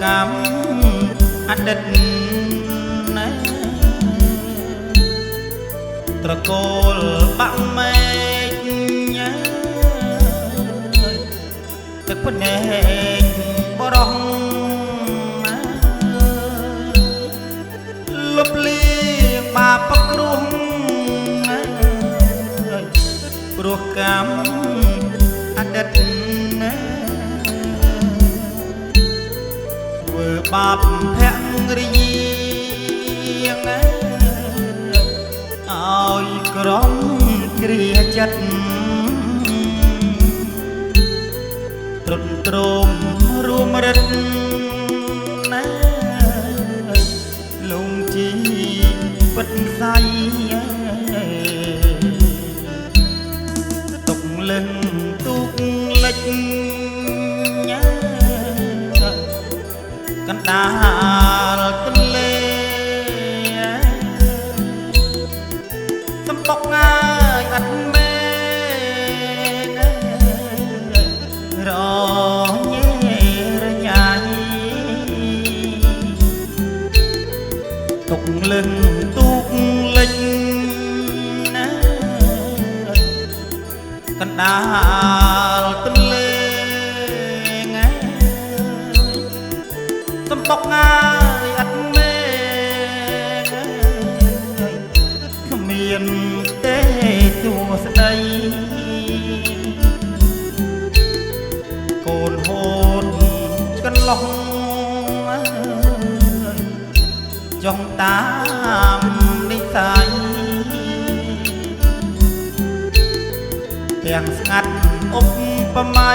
កម្មអតីតត្រកូលបាក់មេឃទឹកភ្នែកបរោះលុបលីបាបគ្រោះព្រោះកម្មអតីតធ្វើបាបភរិយាឲ្យក្រំគ្រាចិត្តទ្រុឌទ្រោមរួមរិទ្ធលងជីពិតស័យទុកលឹងទូកលិចកណ្ដាលទន្លេសំបុកងាយអត់មែនរញ៉េរញ៉ៃទុកលឹងទូកលិចកណ្ដាលទន្លេសំបុកងាយអត់មែនគ្មានទេទួស្ដីកូនហូតកន្លងចង់តាមនិស័យទាំងស្ងាត់ឧបមា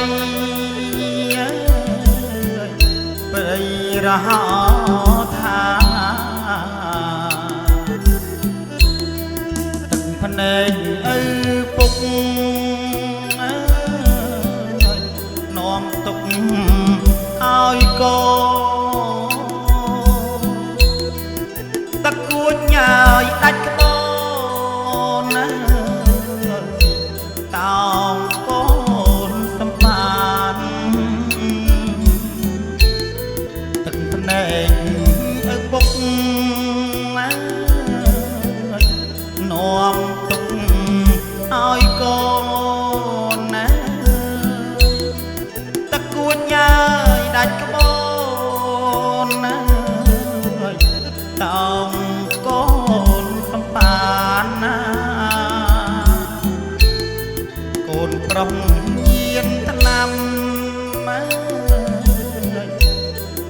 ប្រិយរហោថាទឹកភ្នែកឪពុកនាំទុកឲ្យកូនទឹកគួចញ៉ាយដាច់ក្បូនតោងកូនសម្បានទឹកភ្នែកឪពុកនាំទុកឲ្យកូនទឹកគួចញ៉ាយដាច់ក្បូនតោងកូនសម្បានកូនប្រុសញៀនថ្នាំ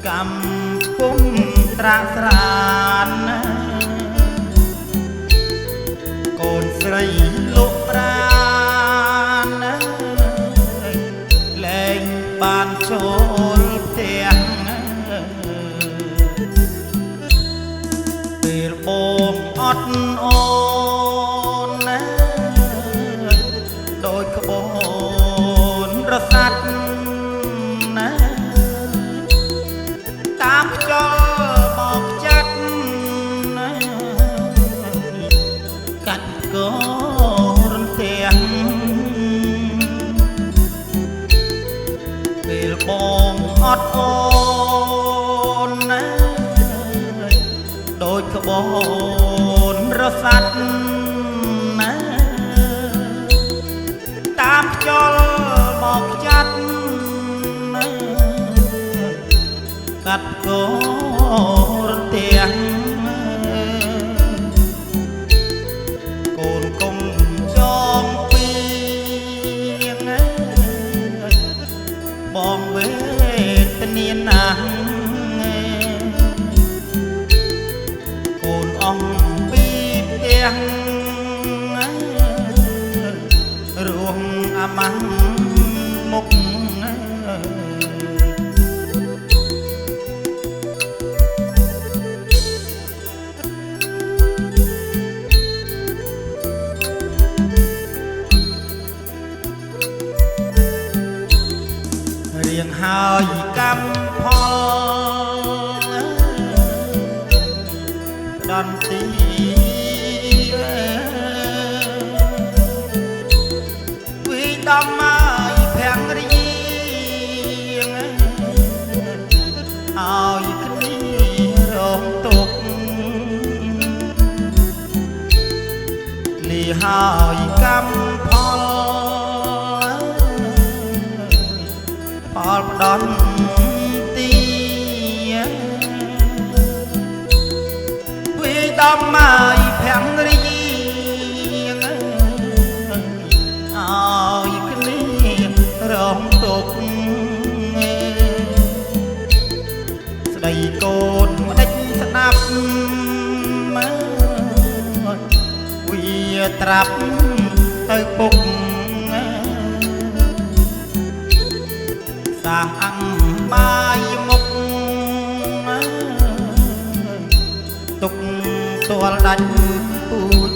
កំពុងត្រាក់ស្រានកូនស្រីលោកប្រានលែងបានចូលផ្ទះពេលបងអត់អូនដូចក្បូនរសាត់តាមខ្យល់បោកចាត់កាត់កូនទាំងពេលបងអត់អូនដូចក្បូនរសាត់តាមខ្យល់បោកចាត់កាត់កូនទាំងកូនគុំចងពីងបងវេទនាណាស់កូនអង្គពីផ្ទះរួមអាម៉ាំងមុខរៀងហើយកម្មផលដន្ទីវិដំមកភរិយាឲ្យ ហើយកម្មផលផ្ដន់ទីវាដំមកភាំងរីឲ្យគ្នារងទុកស្ដីកូនដេចស្ដាប់វាត្រាប់ទៅពុកសាងអង្គបាយមុខទុកទាល់ដាច់ពូជ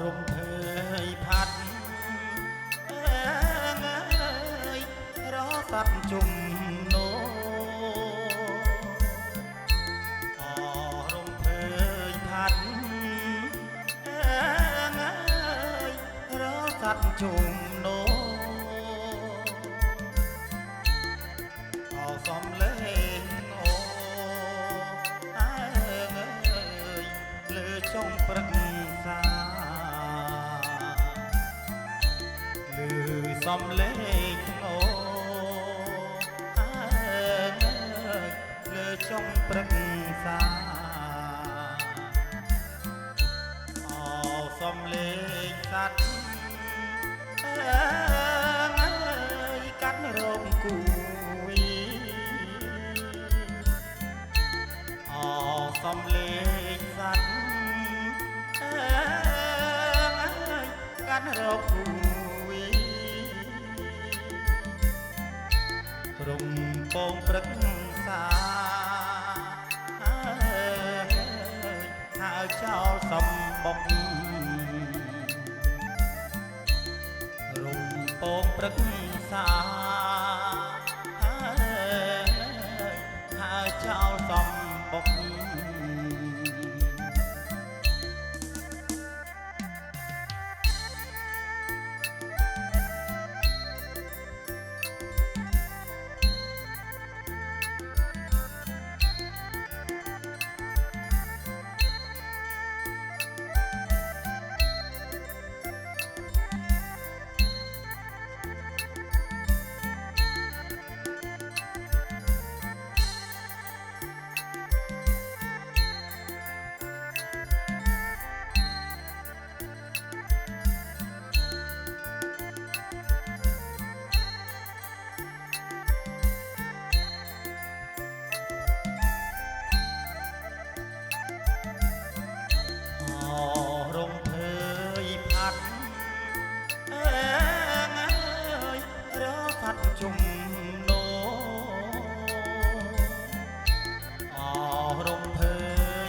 រំភើយផាត់រស័ព្ទជុំនោរំភើយផាត់រស័ព្ទជុំនោសំលេងលើចុងព្រឹកសំលេងលើចុងព្រឹកសាសំលេងសัตว์កាត់រោមគួយសំលេងសัตว์កាត់រោមគួយរំពងព្រឹកសាហើយចោលសំបុករំពងព្រឹកសាហើយចោលសំបុកជុំនោរំភើ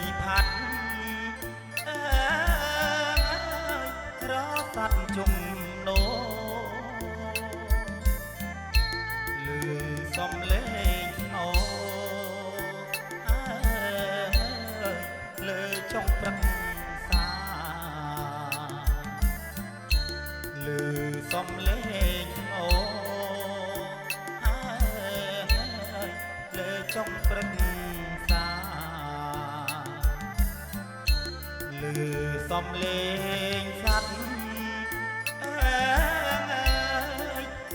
យផាត់រស័ព្ទជុំនោលឺសំលេងនោលើចុងព្រឹកសាលឺសំលេងនោចុងព្រឹកសាលឺសំលេងសัตว์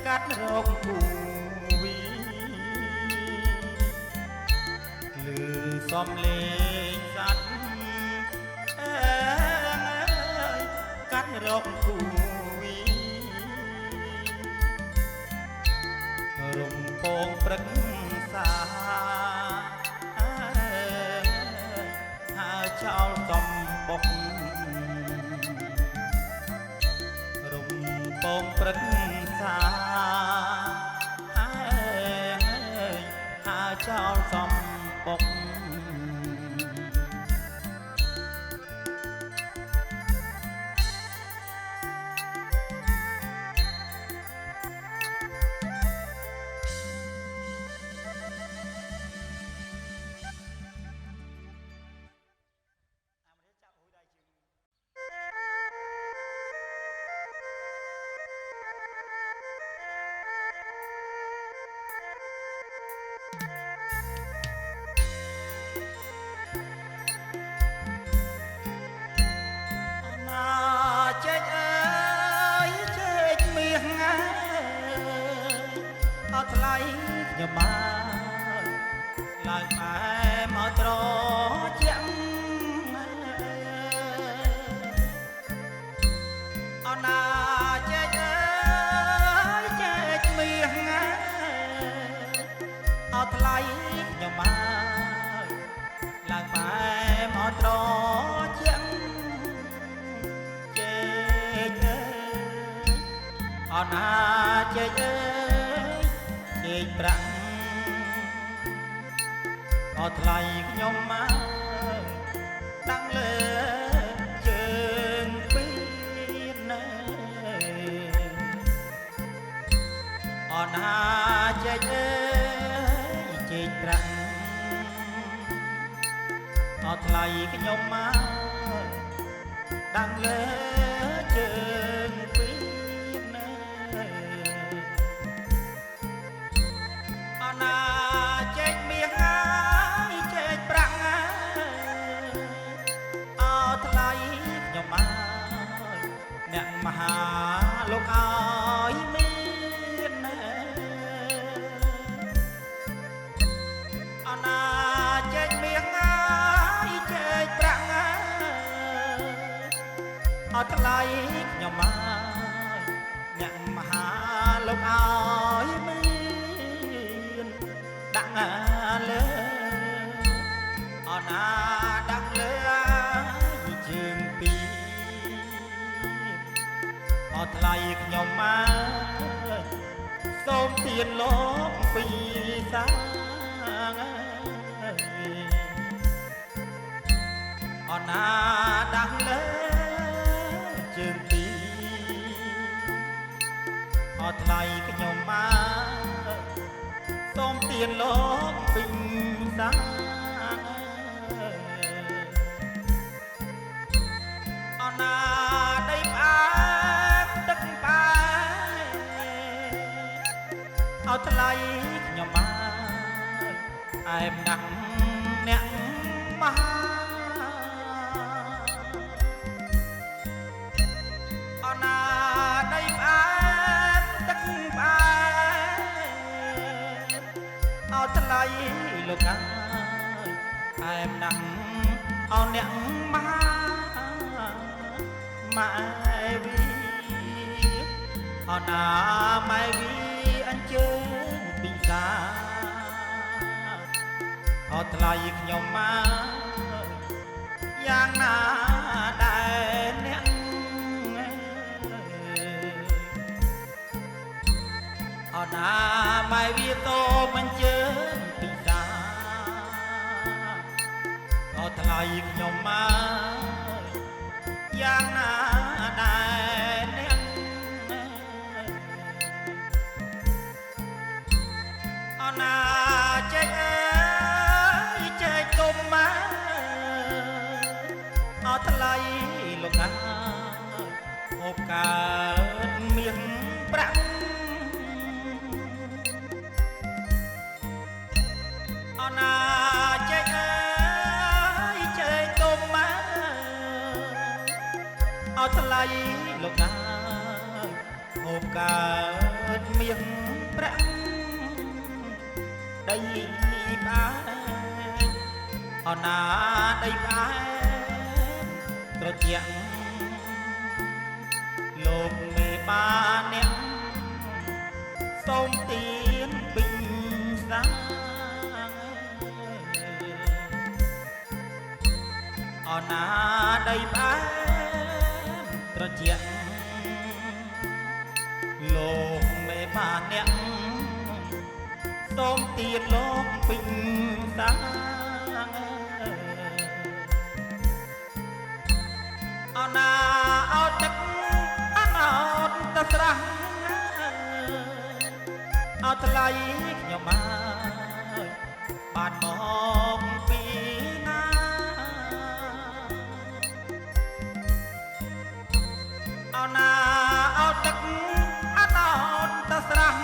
កាត់រោគគូវីលឺសំលេងសัตว์កាត់រោគគូវីរំពងព្រឹកសាហើយចោលសំបុករំពងព្រឹកសាហើយចោលសំបុក ខ្ញុំមកឡើងបែមកត្រជាក់អណាចេកអើយចេកមាសអត់ថ្លៃខ្ញុំមកឡើងបែមកត្រជាក់ចេកអើយអណាចេកអើយចេកប្រាំងអត់ថ្លៃខ្ញុំមកតាំងលើជើងពីរអណាចេកអើយចេកប្រាំងអត់ថ្លៃខ្ញុំមកតាំងលើជើងពីរអណាចេកមាសហើយចេកប្រាំងអត់ថ្លៃខ្ញុំមកអ្នកមហាលោកឲ្យមានអណាចេកមាសហើយចេកប្រាំងអត់ថ្លៃខ្ញុំមកអ្នកមហាលោកឲ្យមានដាក់លើអណាដាក់លើជើងពីអត់ថ្លៃខ្ញុំមកសូមទានលោកពីសាអណាដាក់លើជើងពីអត់ថ្លៃខ្ញុំមកសូមទានលោកពីសាអណាដីផ្អាកទឹកផ្អាកអត់ថ្លៃខ្ញុំមកអែមណាស់អ្នកមហាអណាដីផ្អាកទឹកផ្អាកអត់ថ្លៃលោកអើយអែមណាស់អោអ្នកមហាម៉ែវីអណាម៉ែវីអញ្ជើញពីសាអត់ថ្លៃខ្ញុំមកយ៉ាងណាដែរអ្នកអណាម៉ែវីតូអញ្ជើញពីសាអត់ថ្លៃខ្ញុំមកយ៉ាងណាដែរអ្នកអណាចេកអើយចេកទុំមកអត់ថ្លៃលោកអើយអូបកើតមានប្រាក់អណាចេកអើយចេកទុំមកអត់ថ្លៃលោកអើយអូបកើតមានប្រាក់ដីផ្អាអណាដីផ្អាត្រជាក់លោកមេបាអ្នកសូមទានពីសាអណាដីផ្អាត្រជាក់លោកមេបាអ្នកសូមទានលោកពីសាអណាអោតទឹកអណាអោតតស្រះអត់ថ្លៃខ្ញុំមកបានមកពីណាអណាអោតទឹកអណាអោតតស្រះ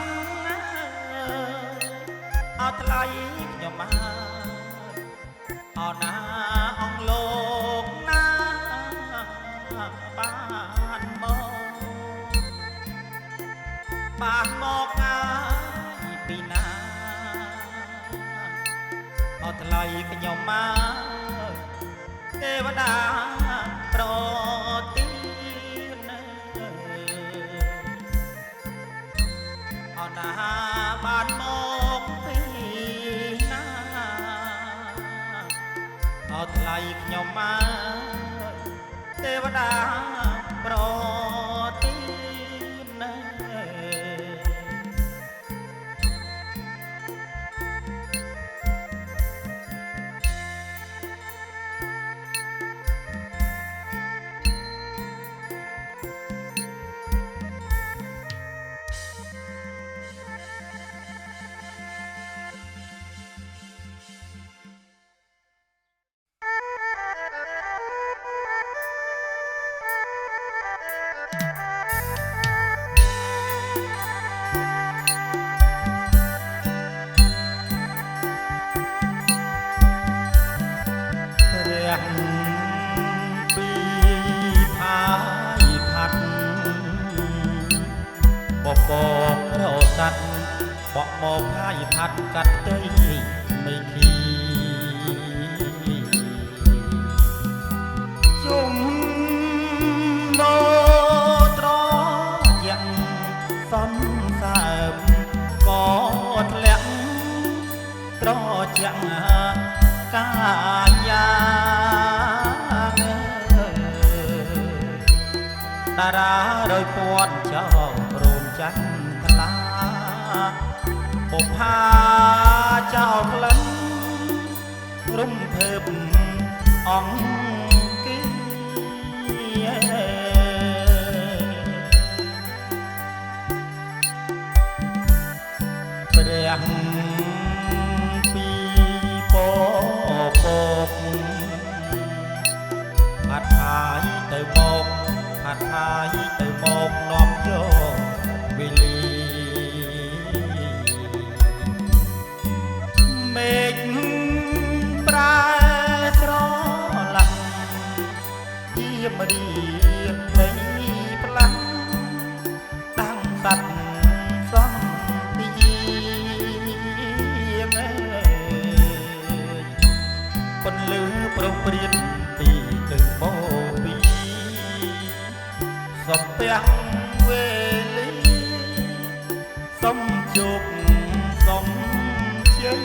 អត់ថ្លៃខ្ញុំមកអណាអងលោកណាបានមកហើយពីណា អត់ថ្លៃខ្ញុំមកទេវតាប្រទីនអត់ណាបានមកពីណាអត់ថ្លៃខ្ញុំមកទេវតាប្រទីនពីផាយផាត់បបរោស័តបកមកផាយផាត់កាត់ទៅមិនគីជុំដោត្រយ៉ាងសំសើមក៏ធ្លាក់ត្រជាក់កាយាតារារយពួនចោរោមច័ន្ទថ្លាពុផាចោក្លិនរំភើបអង្គព្រះពីពពកផាត់ផាយទៅមកផាត់ផាយទៅមកនាំយកវេលាមេឃប្រែស្រឡាក់ជាមរៀបនៃផ្លាំងតាំងសัตว์សន្តិពន្លឺប្រំព្រៀនពីទៅបោពីសំពះវេលីសំជោគសំជ័យ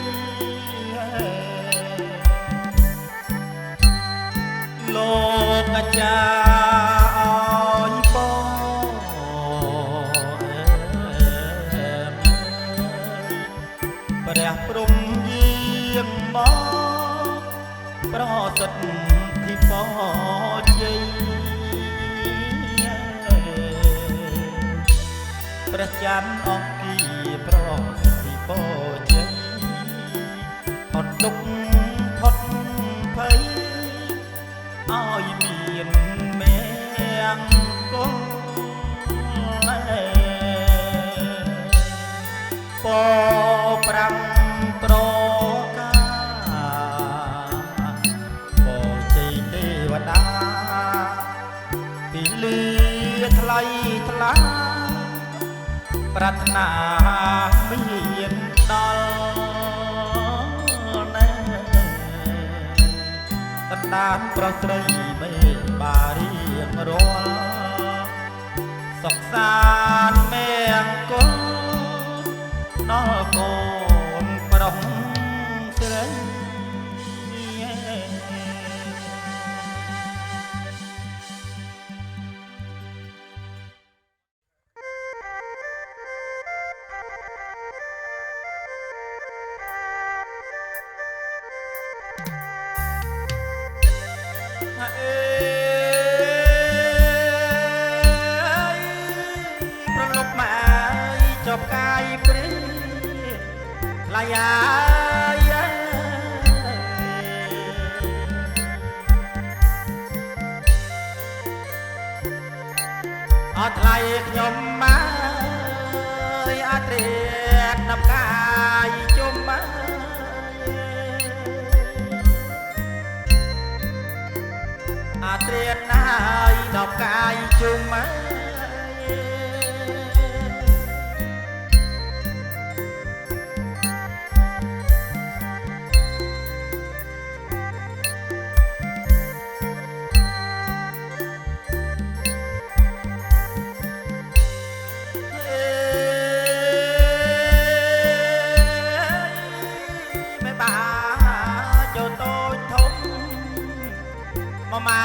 លោកអាចារ្យអើយបងព្រះព្រំយាងមកប្រសិទ្ធិបជ័យព្រះច័ន្ទអង្គាប្រសិទ្ធិបជ័យផុតទុក្ខផុតភ័យឲ្យមានមេង្គលពប្រាំប្រកាបជ័យទេវតាពីលឺថ្លៃថ្លាប្រាថ្នាមានដល់ណែកណ្ដាលប្រស្រីមេបារៀងរាល់សុខសាន្តមេង្គលដល់កូនប្រុសស្រីប្រលប់ម៉ាយចប់កាយព្រីថ្លៃអត់ថ្លៃខ្ញុំមកអត់រៀកដំកាយជុំមកអត់រៀកណាយដំកាយជុំមក ម៉ា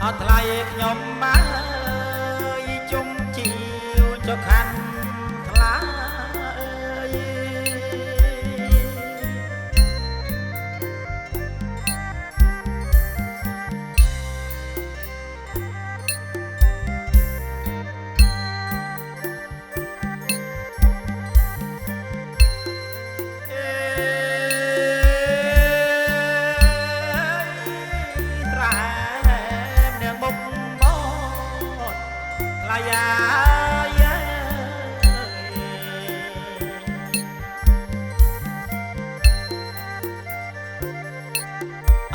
អត់ថ្លៃខ្ញុំមកជុំជីវចុះខាន់ថ្លា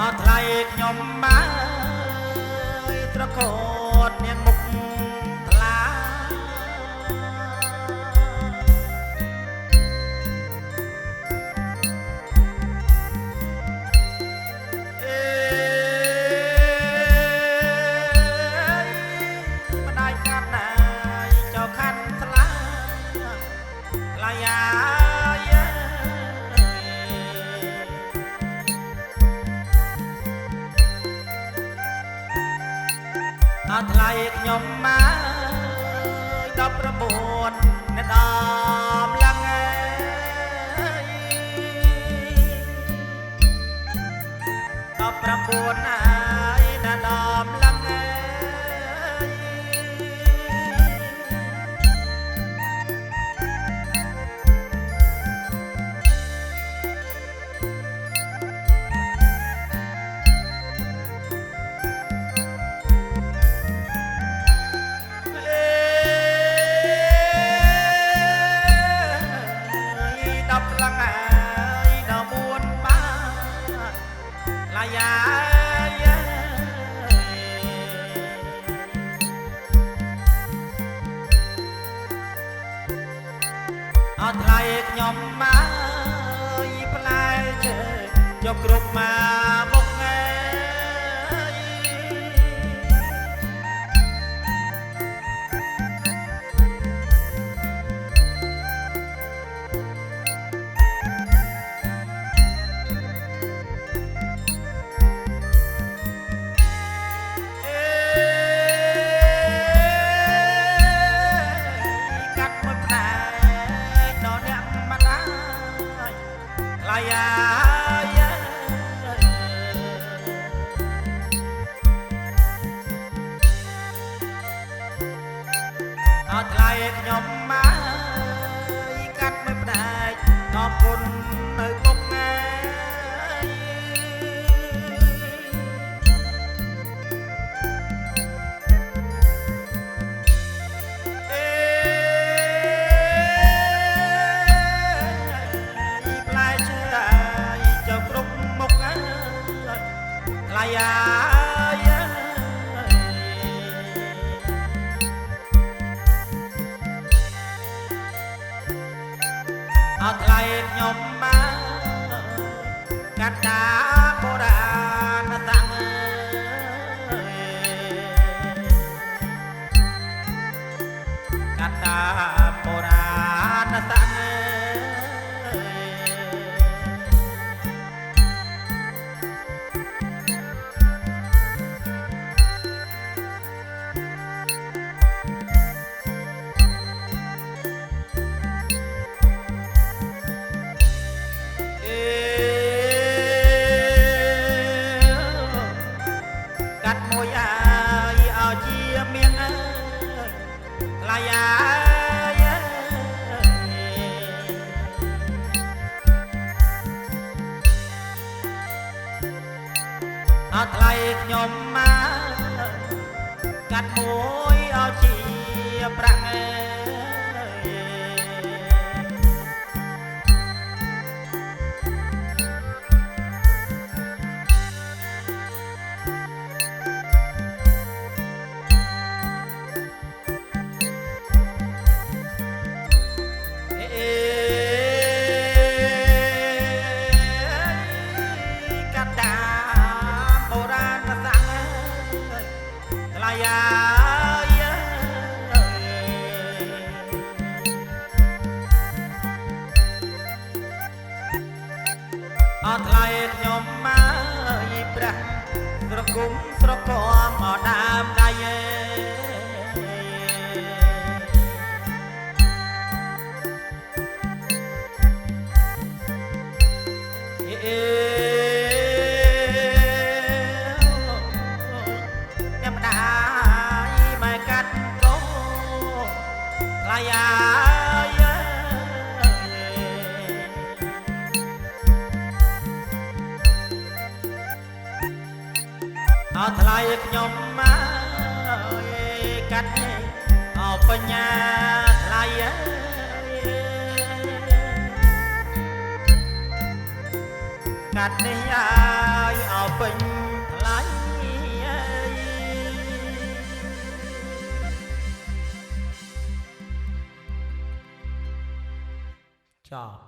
អត់ថ្លៃខ្ញុំមកត្រកូតនាងមុខថ្លាម្ដាយកាត់ណាយចៅខាន់ថ្លាថ្លៃអត់ថ្លៃខ្ញុំមក19នៅដល់ឡើង19ហើយនៅដល់ឡើងអត់ថ្លៃខ្ញុំមកផ្លែជើយកគ្រប់មកមុខអត់ថ្លៃខ្ញុំមកកាត់មិនផ្ដាច់អរគុណនៅពុកណាផ្លែឈើចៅគ្រប់មុខថ្លៃអត់ថ្លៃខ្ញុំមកកាត់តាបុរាណតាំងកាត់តាបុរាណតាំងកាត់មួយឲ្យជាមៀងថ្លៃអត់ថ្លៃខ្ញុំមកកាត់មួយឲ្យជាប្រាក់អ អត់ថ្លៃខ្ញុំមកព្រះស្រគុំស្រគំអត់ដើមដៃខ្ញុំដែរមកកាត់កោថ្លៃអត់ថ្លៃខ្ញុំមកកាត់អបញ្ញាថ្លៃកាត់នេះឲ្យអពេញថ្លៃចប់